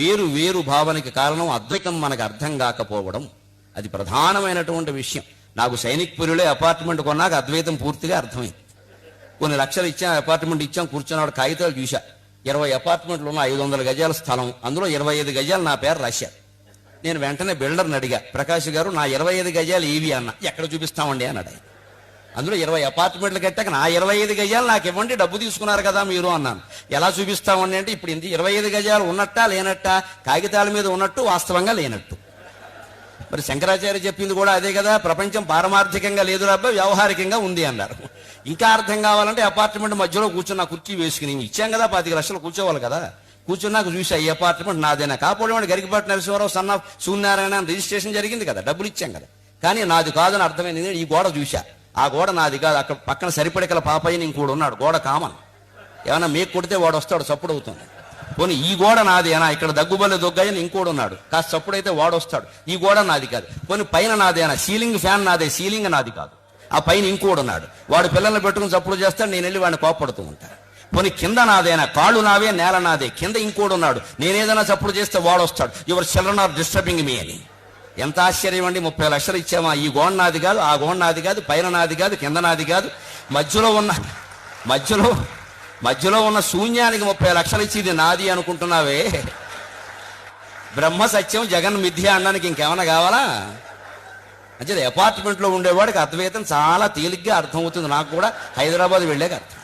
వేరు వేరు భావనకి కారణం అద్వైతం మనకు అర్థం కాకపోవడం. అది ప్రధానమైనటువంటి విషయం. నాకు సైనిక్పురిలో అపార్ట్మెంట్ కొన్నాక అద్వైతం పూర్తిగా అర్థమైంది. కొన్ని లక్షలు ఇచ్చాం, అపార్ట్మెంట్ ఇచ్చాం, కూర్చున్నవాడు కాగితాలు చూశా. 20 అపార్ట్మెంట్లు ఉన్న 500 గజాల స్థలం, అందులో 25 గజాలు నా పేరు రాశారు. నేను వెంటనే బిల్డర్ని అడిగా, ప్రకాష్ గారు నా 25 గజాలు ఏవి అన్న. ఎక్కడ చూపిస్తామండి అన్నాడు. అందులో 20 అపార్ట్మెంట్లు కట్టాక నా 25 గజాలు నాకు ఇవ్వండి, డబ్బు తీసుకున్నారు కదా మీరు అన్నాను. ఎలా చూపిస్తామండి అంటే, ఇప్పుడు 25 గజాలు ఉన్నట్టా లేనట్టా, కాగితాల మీద ఉన్నట్టు వాస్తవంగా లేనట్టు. మరి శంకరాచార్య చెప్పింది కూడా అదే కదా, ప్రపంచం పారమార్థికంగా లేదు రాబ్బా, వ్యవహారికంగా ఉంది అన్నారు. ఇంకా అర్థం కావాలంటే అపార్ట్మెంట్ మధ్యలో కూర్చున్న కుర్చీ వేసుకుని ఇచ్చాం కదా, 25 లక్షలు కూర్చోవాలి కదా. కూర్చున్నాక చూసా ఈ అపార్ట్మెంట్ నాదేనా. కాకపోతే గరికపాటి నరసింహారావు సన్న సూర్యనారాయణ రిజిస్ట్రేషన్ జరిగింది కదా, డబ్బులు ఇచ్చాం కదా. కానీ నాది కాదని అర్థమైంది. ఈ గోడ చూసా, ఆ గోడ నాది కాదు. అక్కడ పక్కన సరిపడికల పాపయ్యని ఇంకోడు ఉన్నాడు, గోడ కామన్. ఏమన్నా మేకు కొడితే వాడు వస్తాడు, చప్పుడు అవుతుంది. పోనీ ఈ గోడ నాది అనా, ఇక్కడ దగ్గుబల్లి దొగ్గాయని ఇంకోడు ఉన్నాడు, కాస్త చప్పుడైతే వాడు వస్తాడు. ఈ గోడ నాది కాదు. పోనీ పైన నాదేనా, సీలింగ్ ఫ్యాన్ నాదే, సీలింగ్ నాది కాదు. ఆ పైన ఇంకోడు ఉన్నాడు, వాడు పిల్లల్ని పెట్టుకుని చప్పుడు చేస్తాడు, నేను వెళ్ళి వాడిని కోపడుతూ ఉంటాను. పోనీ కింద నాదేనా, కాళ్ళు నావే, నేల నాదే. కింద ఇంకోడు ఉన్నాడు, నేనేదైనా చప్పుడు చేస్తే వాడు వస్తాడు, your children are disturbing me అని. ఎంత ఆశ్చర్యం అండి. 30 లక్షలు ఇచ్చామా, ఈ గోడ నాది కాదు, ఆ గోడ నాది కాదు, పైన నాది కాదు, కింద నాది కాదు, మధ్యలో ఉన్న శూన్యానికి 30 లక్షలు ఇచ్చి ఇది నాది అనుకుంటున్నావే. బ్రహ్మ సత్యం, జగన్ మిథ్య అనడానికి ఇంకేమైనా కావాలా? అంటే అపార్ట్మెంట్లో ఉండేవాడికి అద్వైతం చాలా తేలిగ్గా అర్థమవుతుంది. నాకు కూడా హైదరాబాద్ వెళ్ళాక అర్థం.